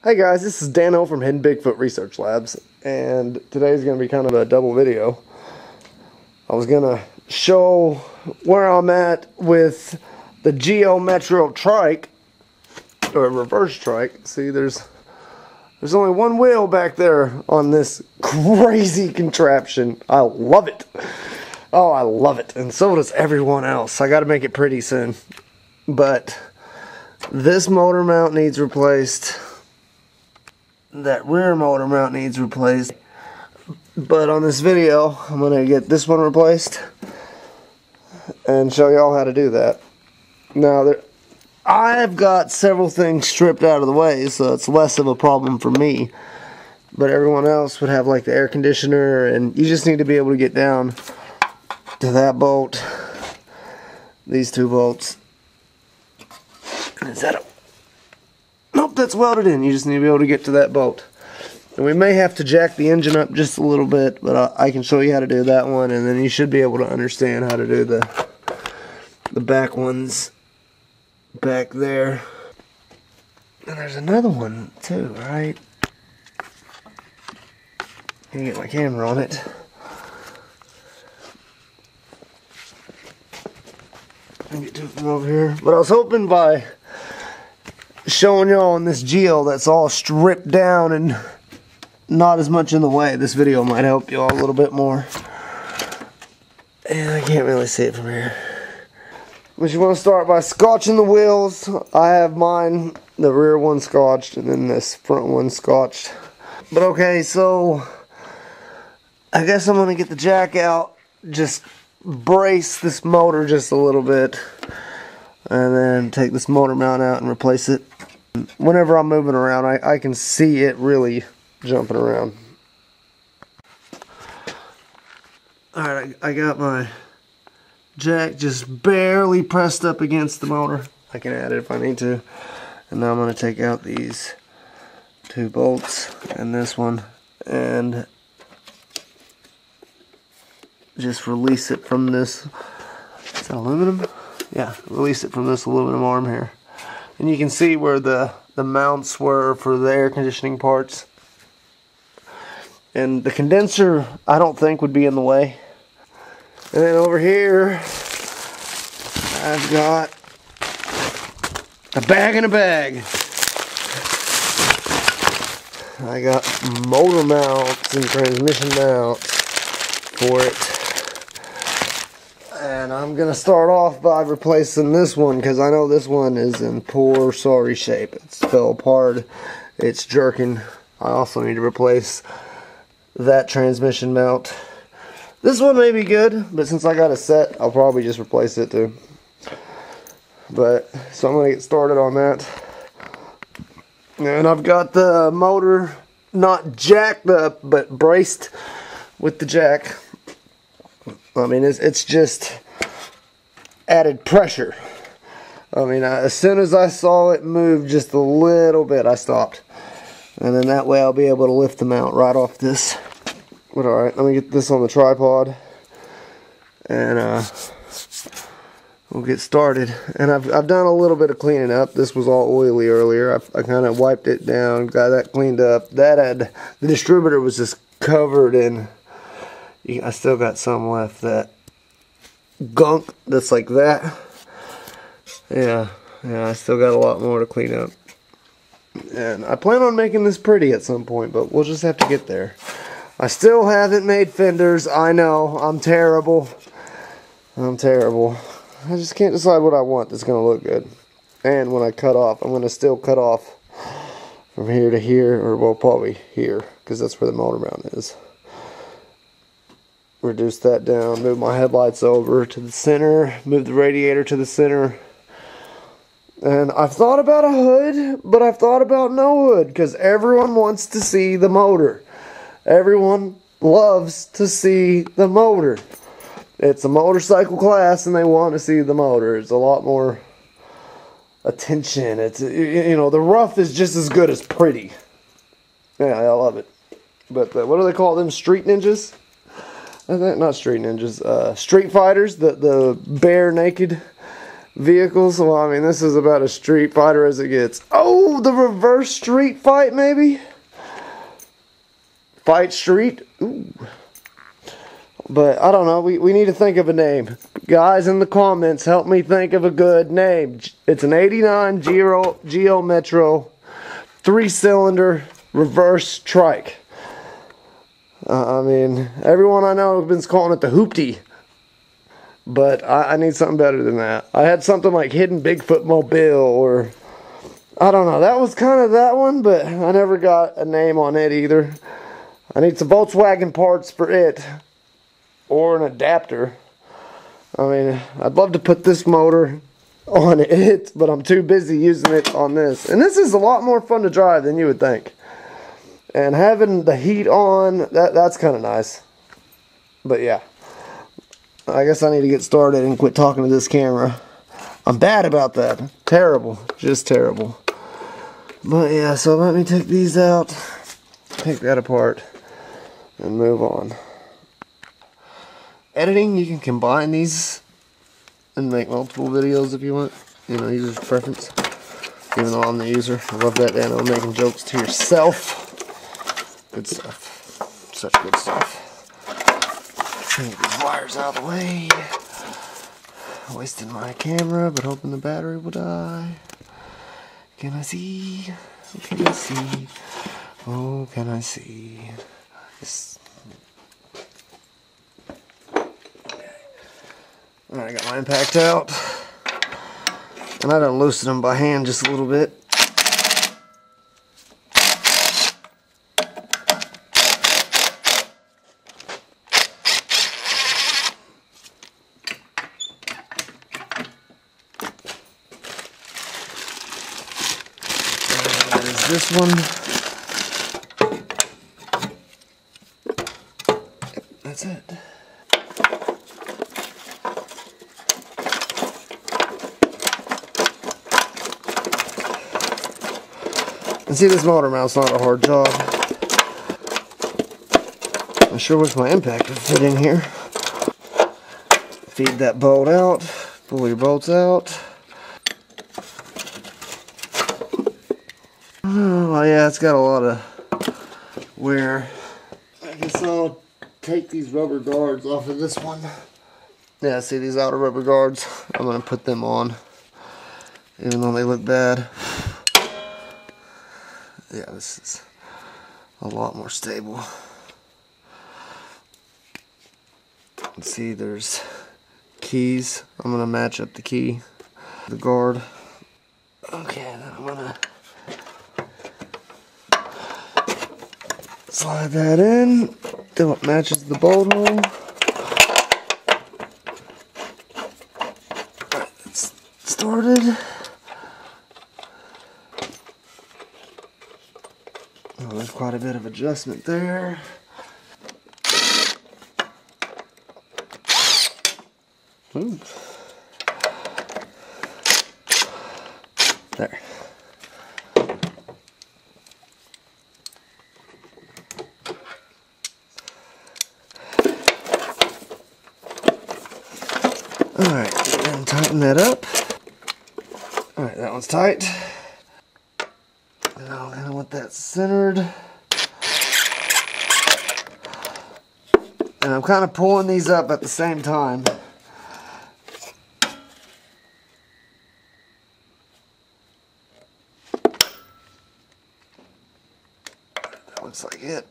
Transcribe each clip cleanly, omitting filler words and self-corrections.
Hey guys, this is Dan O from Hidden Bigfoot Research Labs, and today's going to be kind of a double video. I was going to show where I'm at with the Geo Metro Trike, or reverse trike. See, there's only one wheel back there on this crazy contraption. I love it. Oh, I love it, and so does everyone else. I got to make it pretty soon, but this motor mount needs replaced. That rear motor mount needs replaced, but on this video I'm going to get this one replaced and show y'all how to do that. Now I've got several things stripped out of the way, so it's less of a problem for me, but everyone else would have like the air conditioner, and you just need to be able to get down to that bolt, these two bolts. Is that a nope, that's welded in. You just need to be able to get to that bolt. And we may have to jack the engine up just a little bit, but I can show you how to do that one, and then you should be able to understand how to do the back ones back there. And there's another one too, right? Can get my camera on it. Let me get two from over here. But I was hoping by showing y'all on this Geo that's all stripped down and not as much in the way, this video might help y'all a little bit more. And I can't really see it from here. But you want to start by scotching the wheels. I have mine, the rear one scotched, and then this front one scotched. But okay, so I guess I'm going to get the jack out, just brace this motor just a little bit, and then take this motor mount out and replace it. Whenever I'm moving around, I can see it really jumping around. Alright, I got my jack just barely pressed up against the motor. I can add it if I need to. And now I'm going to take out these two bolts and this one and just release it from this. Is that aluminum? Yeah, release it from this aluminum arm here. And you can see where the mounts were for the air conditioning parts. And the condenser, I don't think, would be in the way. And then over here, I've got a bag in a bag. I got motor mounts and transmission mounts for it. And I'm going to start off by replacing this one, because I know this one is in poor, sorry shape. It's fell apart. It's jerking. I also need to replace that transmission mount. This one may be good, but since I got a set, I'll probably just replace it too. But, so I'm going to get started on that. And I've got the motor not jacked up, but braced with the jack. I mean, it's just added pressure. I mean, as soon as I saw it move just a little bit, I stopped. And then that way I'll be able to lift the mount right off this. But alright, let me get this on the tripod. And we'll get started. And I've done a little bit of cleaning up. This was all oily earlier. I kind of wiped it down, got that cleaned up. That had, the distributor was just covered in, I still got some left, that gunk that's like that. Yeah, I still got a lot more to clean up. And I plan on making this pretty at some point, but we'll just have to get there. I still haven't made fenders. I know, I'm terrible. I'm terrible. I just can't decide what I want that's going to look good. And when I cut off, I'm going to still cut off from here to here, or well, probably here, because that's where the motor mount is. Reduce that down, move my headlights over to the center, move the radiator to the center. And I've thought about a hood, but I've thought about no hood, because everyone wants to see the motor. Everyone loves to see the motor. It's a motorcycle class and they want to see the motor. It's a lot more attention. It's, you know, the rough is just as good as pretty. Yeah, I love it. But what do they call them? Street ninjas? Not street ninjas, street fighters, the bare naked vehicles. Well, I mean, this is about as Street Fighter as it gets. Oh, the reverse Street Fight, maybe? Fight Street? Ooh. But, I don't know. We need to think of a name. Guys in the comments, help me think of a good name. It's an 89 Geo Metro 3-cylinder reverse trike. I mean, everyone I know has been calling it the Hoopty. But I need something better than that. I had something like Hidden Bigfoot Mobile, or I don't know. That was kind of that one, but I never got a name on it either. I need some Volkswagen parts for it, or an adapter. I mean, I'd love to put this motor on it, but I'm too busy using it on this. And this is a lot more fun to drive than you would think. And having the heat on, that's kind of nice. But yeah. I guess I need to get started and quit talking to this camera. I'm bad about that. Terrible. Just terrible. But yeah, so let me take these out, take that apart, and move on. Editing, you can combine these and make multiple videos if you want. You know, user's preference. Even though I'm the user. I love that, Dano, making jokes to yourself. Good stuff. Such good stuff. Get these wires out of the way. Wasting my camera, but hoping the battery will die. Can I see? Oh, can I see? Oh, can I see? This. Alright, I got my impact out. And I done loosened them by hand just a little bit. This one, yep, that's it. And see, this motor mount's not a hard job. I sure wish my impact would fit in here. Feed that bolt out, pull your bolts out. Oh yeah, it's got a lot of wear. I guess I'll take these rubber guards off of this one. Yeah, see these outer rubber guards? I'm going to put them on, even though they look bad. Yeah, this is a lot more stable. Let's see, there's keys. I'm going to match up the key, the guard. Okay, then I'm going to slide that in till it matches the bolt hole. Alright, it's started. Oh, there's quite a bit of adjustment there. Ooh. There. Alright, and tighten that up. Alright, that one's tight. Now I want that centered. And I'm kind of pulling these up at the same time. That looks like it.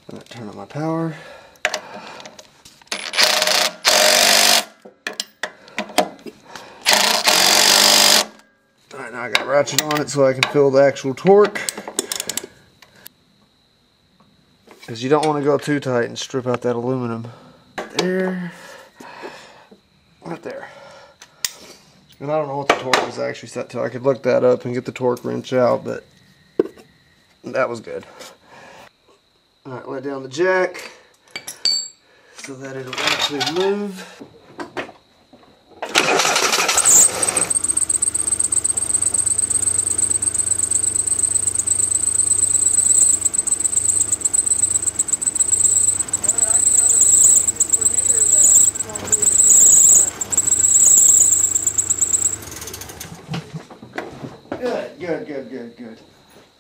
I'm going to turn on my power. Alright, now I got a ratchet on it so I can feel the actual torque. Because you don't want to go too tight and strip out that aluminum. There. Right there. And I don't know what the torque is actually set to. I could look that up and get the torque wrench out, but that was good. Alright, let down the jack so that it'll actually move. good.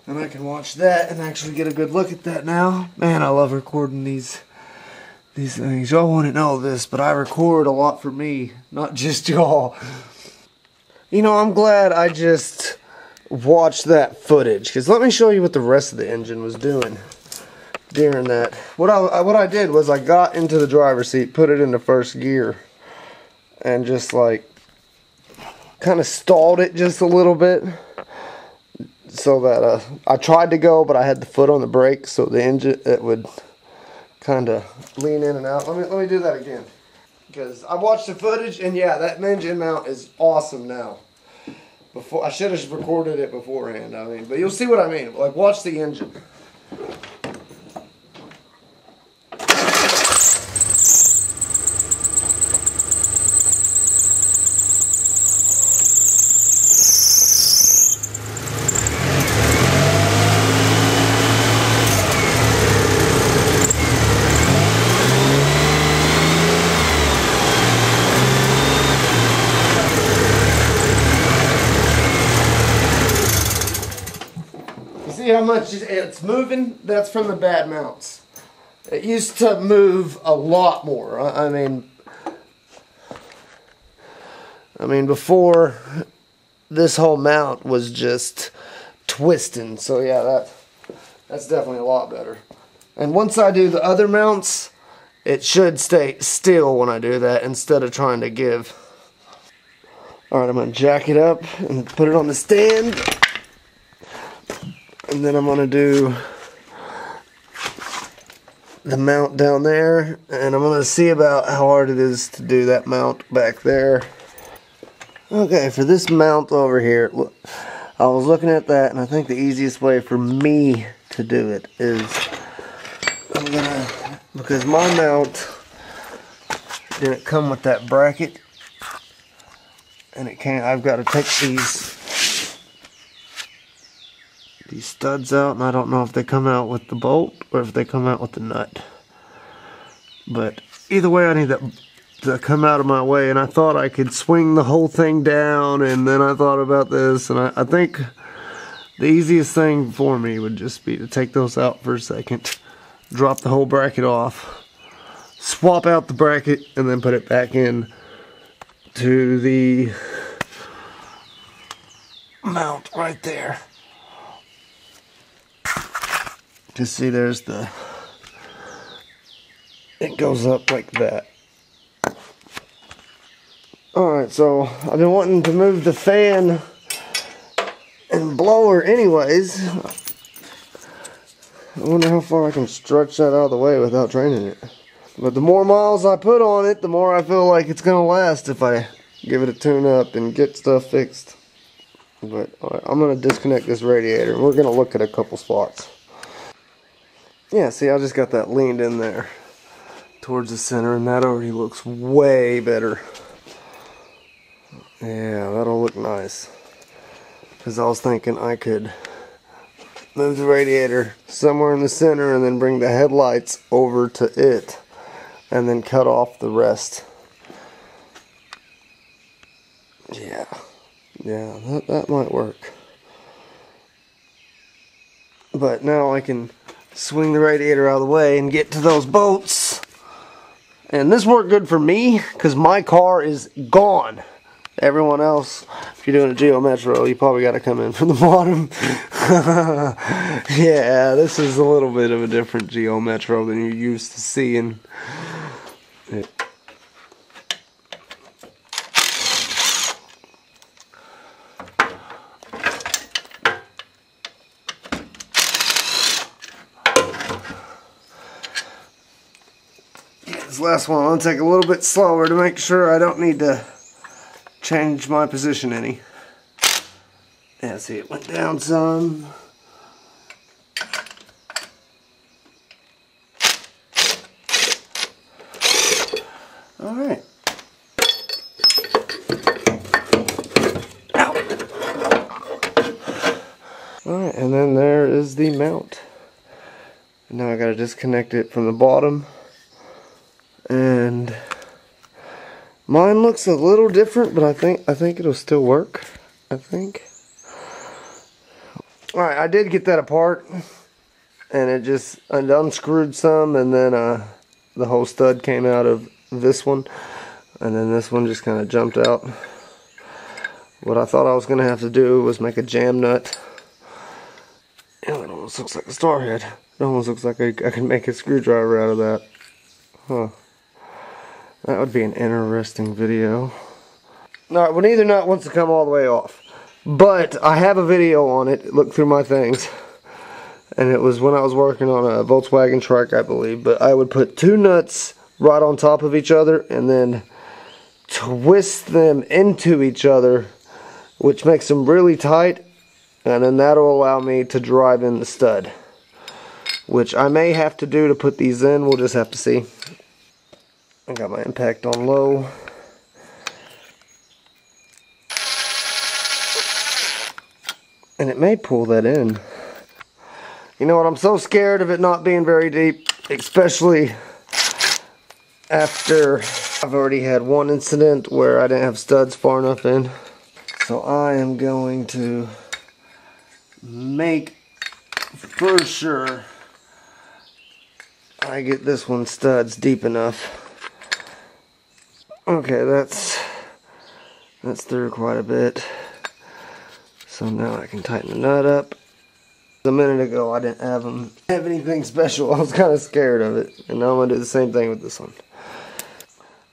And I can watch that and actually get a good look at that now. Man, I love recording these things. Y'all wouldn't know this, but I record a lot for me, not just y'all. You know, I'm glad I just watched that footage, because let me show you what the rest of the engine was doing during that. What I did was I got into the driver's seat, put it into first gear, and just like kind of stalled it just a little bit, so that I tried to go, but I had the foot on the brake, so the engine, it would kind of lean in and out. Let me do that again, because I watched the footage, and yeah, that engine mount is awesome now. Before, I should have recorded it beforehand, I mean, but you'll see what I mean. Like, watch the engine. See how much it's moving? That's from the bad mounts. It used to move a lot more. I mean before, this whole mount was just twisting. So yeah, that's definitely a lot better. And once I do the other mounts, it should stay still when I do that instead of trying to give. Alright, I'm going to jack it up and put it on the stand. And then I'm going to do the mount down there, and I'm going to see about how hard it is to do that mount back there. Okay, for this mount over here, look, I was looking at that, and I think the easiest way for me to do it is because my mount didn't come with that bracket, and I've got to take these studs out, and I don't know if they come out with the bolt or if they come out with the nut. But either way, I need that to come out of my way, and I thought I could swing the whole thing down, and then I thought about this, and I think the easiest thing for me would just be to take those out for a second, drop the whole bracket off, swap out the bracket, and then put it back in to the mount right there. Just see, there's it goes up like that. Alright, so I've been wanting to move the fan and blower anyways. I wonder how far I can stretch that out of the way without draining it. But the more miles I put on it, the more I feel like it's going to last if I give it a tune up and get stuff fixed. But alright, I'm going to disconnect this radiator, and we're going to look at a couple spots. Yeah, see, I just got that leaned in there towards the center, and that already looks way better. Yeah, that'll look nice. Because I was thinking I could move the radiator somewhere in the center and then bring the headlights over to it and then cut off the rest. Yeah, that might work. But now I can swing the radiator out of the way and get to those bolts. And this worked good for me because my car is gone. Everyone else, if you're doing a Geo Metro, you probably got to come in from the bottom. Yeah, this is a little bit of a different Geo Metro than you're used to seeing. This last one, I'll take a little bit slower to make sure I don't need to change my position any. Yeah, see, it went down some. Alright. Alright, and then there is the mount. Now I gotta disconnect it from the bottom. And mine looks a little different, but I think it'll still work. I think. Alright, I did get that apart, and it just unscrewed some, and then the whole stud came out of this one, and then this one just kind of jumped out. What I thought I was going to have to do was make a jam nut. Oh, it almost looks like a star head. It almost looks like I can make a screwdriver out of that. Huh. That would be an interesting video. Alright, well, neither nut wants to come all the way off. But I have a video on it. Look through my things. And it was when I was working on a Volkswagen Trike, I believe. But I would put two nuts right on top of each other and then twist them into each other, which makes them really tight. And then that'll allow me to drive in the stud, which I may have to do to put these in. We'll just have to see. I got my impact on low. And it may pull that in. You know what, I'm so scared of it not being very deep, especially after I've already had one incident where I didn't have studs far enough in. So I am going to make for sure I get this one studs deep enough. Okay, that's through quite a bit. So now I can tighten the nut up. A minute ago I didn't have anything special. I was kind of scared of it. And now I'm going to do the same thing with this one.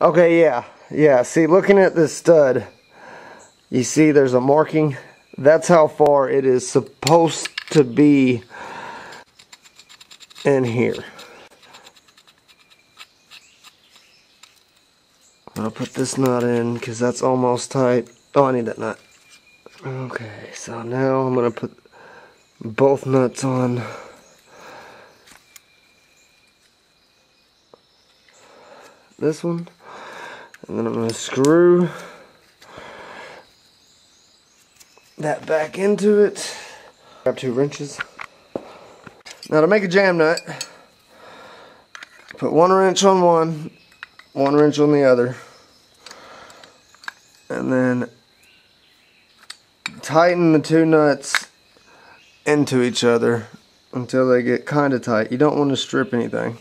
Okay, yeah. See, looking at this stud, you see there's a marking. That's how far it is supposed to be in here. I'll put this nut in because that's almost tight. Oh, I need that nut. Okay, so now I'm going to put both nuts on. This one. And then I'm going to screw that back into it. Grab 2 wrenches. Now to make a jam nut, put 1 wrench on one wrench on the other. And then tighten the 2 nuts into each other until they get kind of tight. You don't want to strip anything.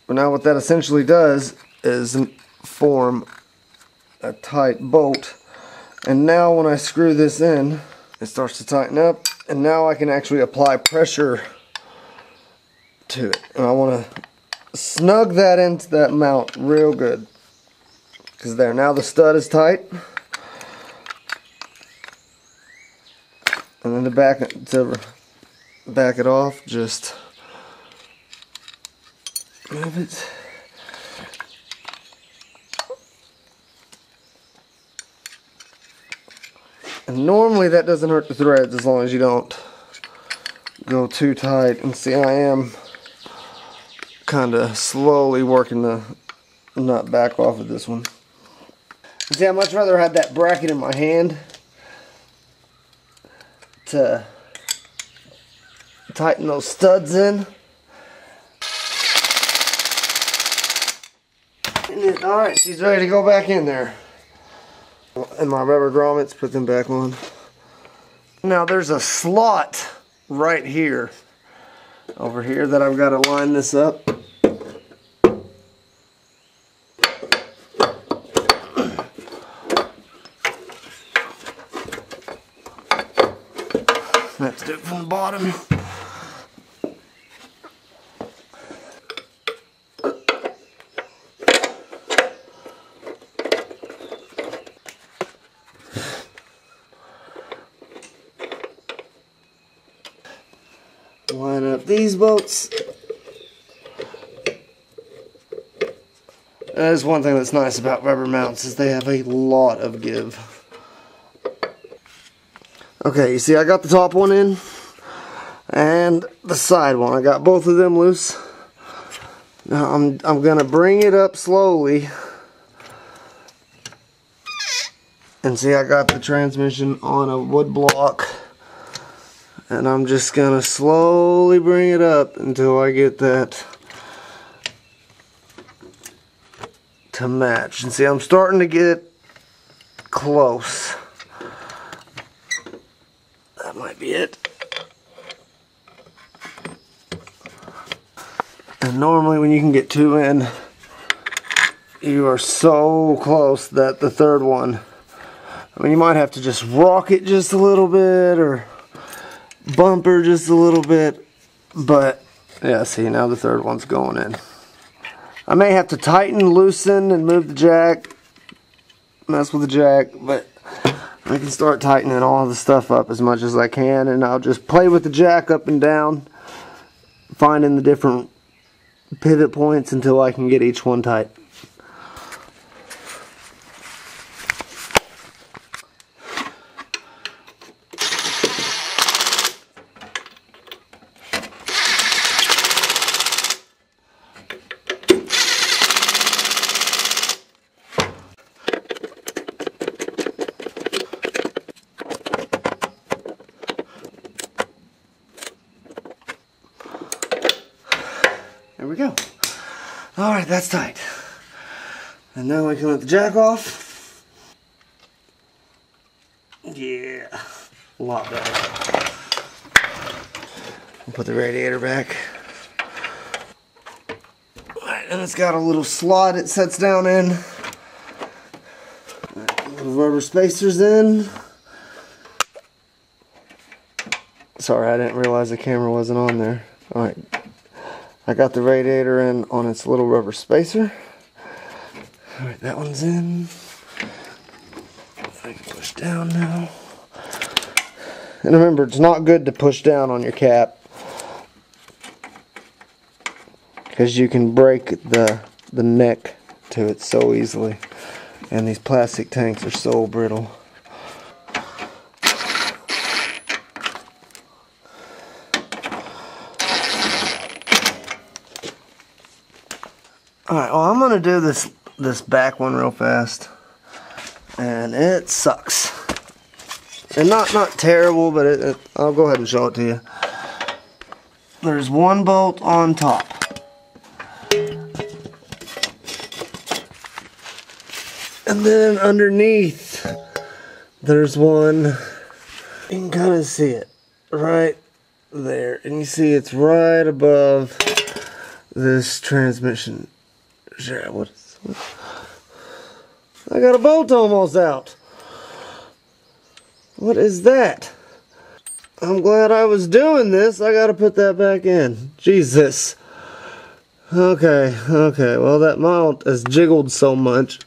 But now what that essentially does is form a tight bolt. And now when I screw this in, it starts to tighten up. And now I can actually apply pressure to it. And I want to snug that into that mount real good. Because there, now the stud is tight. And then to back it off, just move it. And normally that doesn't hurt the threads as long as you don't go too tight. And see, I am kind of slowly working the nut back off of this one. See, I'd much rather have that bracket in my hand to tighten those studs in. Alright, she's ready to go back in there. And my rubber grommets, put them back on. Now there's a slot right here, over here, that I've got to line this up. Let's do it from the bottom. Line up these bolts. That is one thing that's nice about rubber mounts, is they have a lot of give. Okay, you see I got the top one in and the side one. I got both of them loose. Now I'm gonna bring it up slowly. And see, I got the transmission on a wood block. And I'm just gonna slowly bring it up until I get that to match. And see, I'm starting to get close. That might be it. And normally when you can get 2 in, you are so close that the third one, I mean, you might have to just rock it just a little bit or bump her just a little bit. But yeah, see, now the third one's going in. I may have to tighten, loosen, and move the jack, mess with the jack, but I can start tightening all the stuff up as much as I can, and I'll just play with the jack up and down, finding the different pivot points until I can get each one tight. There we go. Alright, that's tight. And now we can let the jack off. Yeah, a lot better. We'll put the radiator back. Alright, and it's got a little slot it sets down in. Little rubber spacers in. Sorry, I didn't realize the camera wasn't on there. Alright. I got the radiator in on its little rubber spacer. Alright, that one's in. I can push down now. And remember, it's not good to push down on your cap, because you can break the neck to it so easily. And these plastic tanks are so brittle. Alright, well, I'm going to do this back one real fast. And it sucks. And not terrible, but I'll go ahead and show it to you. There's one bolt on top. And then underneath, there's one. You can kind of see it right there. And you see it's right above this transmission. What? I got a bolt almost out. What is that? I'm glad I was doing this. I gotta put that back in. Jesus. Okay. Well, that mount has jiggled so much.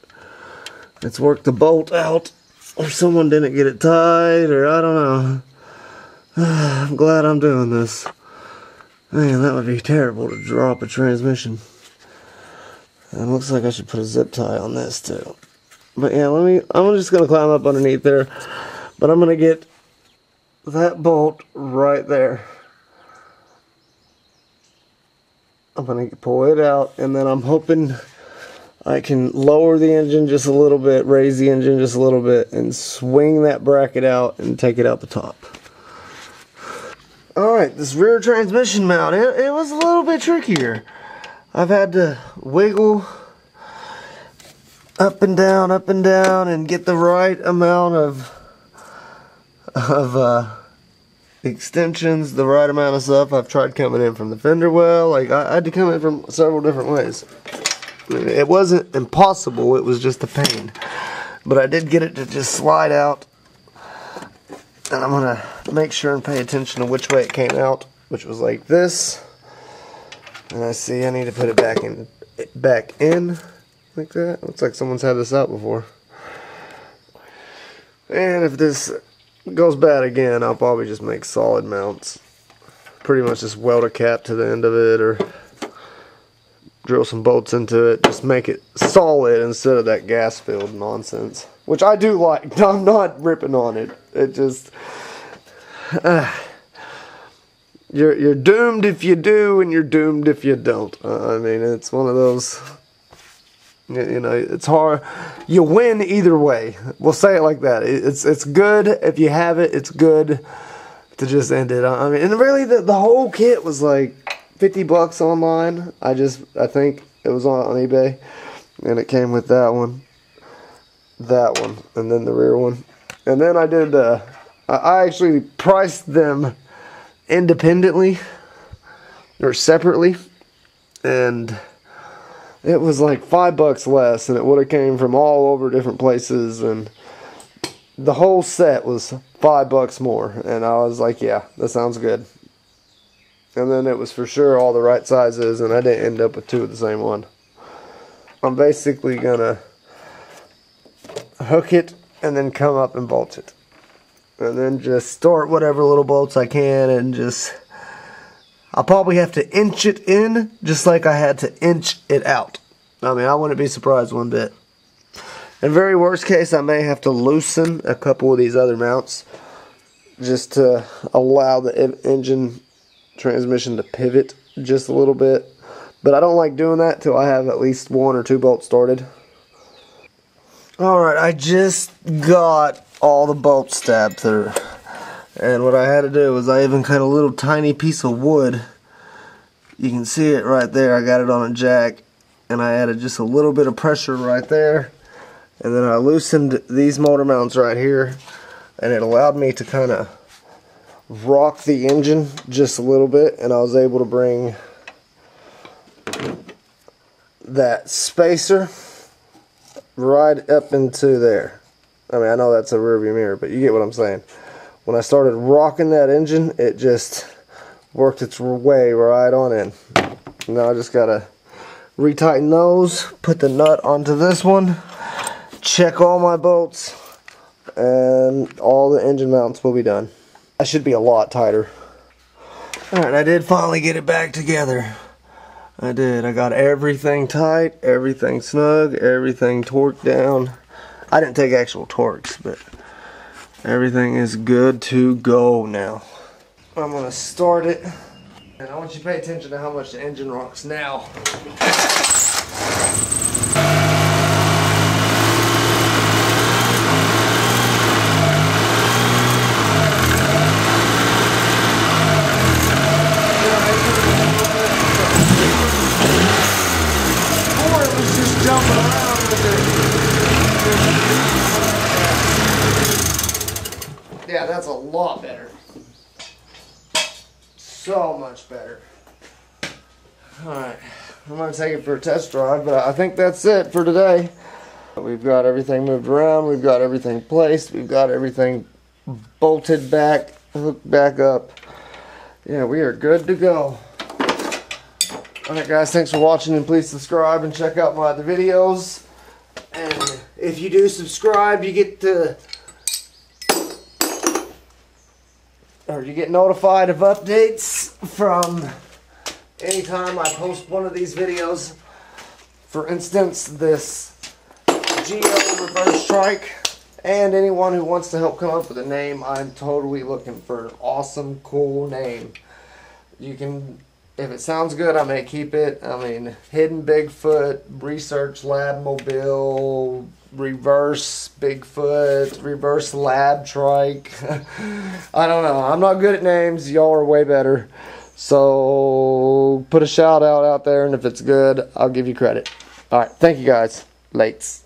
It's worked the bolt out. Or someone didn't get it tight, or I don't know. I'm glad I'm doing this. Man, that would be terrible to drop a transmission. And it looks like I should put a zip tie on this too. But yeah, I'm just going to climb up underneath there. But I'm going to get that bolt right there. I'm going to pull it out, and then I'm hoping I can lower the engine just a little bit, raise the engine just a little bit, and swing that bracket out and take it out the top. Alright, this rear transmission mount, it was a little bit trickier. I've had to wiggle up and down, and get the right amount of extensions, the right amount of stuff. I've tried coming in from the fender well. Like, I had to come in from several different ways. I mean, it wasn't impossible, it was just a pain. But I did get it to just slide out. And I'm going to make sure and pay attention to which way it came out, which was like this. And I see I need to put it back in like that. Looks like someone's had this out before. And if this goes bad again, I'll probably just make solid mounts. Pretty much just weld a cap to the end of it, or drill some bolts into it. Just make it solid instead of that gas-filled nonsense. Which I do like. I'm not ripping on it. It just... You're doomed if you do, and you're doomed if you don't. I mean, it's one of those, you know, it's hard. You win either way. We'll say it like that. It's good if you have it. It's good to just end it. I mean, and really, the whole kit was like $50 online. I think it was on eBay, and it came with that one, and then the rear one, and then I I actually priced them independently or separately, and it was like $5 less, and it would have came from all over different places, and the whole set was $5 more, and I was like, yeah, that sounds good. And then it was for sure all the right sizes, and I didn't end up with 2 of the same one. I'm basically gonna hook it and then come up and bolt it, and then just start whatever little bolts I can, and just I'll probably have to inch it in just like I had to inch it out. I mean, I wouldn't be surprised one bit. In very worst case, I may have to loosen a couple of these other mounts just to allow the engine transmission to pivot just a little bit. But I don't like doing that till I have at least 1 or 2 bolts started. Alright, I just got all the bolts stabbed through. And what I had to do was I even cut a little tiny piece of wood. You can see it right there. I got it on a jack, and I added just a little bit of pressure right there. And then I loosened these motor mounts right here, and it allowed me to kind of rock the engine just a little bit, and I was able to bring that spacer right up into there. I mean, I know that's a rearview mirror, but you get what I'm saying. When I started rocking that engine, it just worked its way right on in. Now I just gotta retighten those, put the nut onto this one, check all my bolts, and all the engine mounts will be done. I should be a lot tighter. Alright, I did finally get it back together. I did. I got everything tight, everything snug, everything torqued down. I didn't take actual torques, but everything is good to go now. I'm going to start it, and I want you to pay attention to how much the engine rocks now. Before it was just jumping around with it. Yeah, that's a lot better. So much better. Alright, I'm going to take it for a test drive, but I think that's it for today. We've got everything moved around, we've got everything placed, we've got everything bolted back, hooked back up. Yeah, we are good to go. Alright guys, thanks for watching, and please subscribe and check out my other videos. And if you do subscribe, you get notified of updates from anytime I post one of these videos. For instance, this Geo reverse trike, and anyone who wants to help come up with a name. I'm totally looking for an awesome, cool name. You can, if it sounds good, I may keep it. I mean, Hidden Bigfoot, Research Lab Mobile, Reverse Bigfoot, Reverse Lab Trike. I don't know. I'm not good at names. Y'all are way better. So put a shout out there, and if it's good, I'll give you credit. Alright, thank you guys. Lates.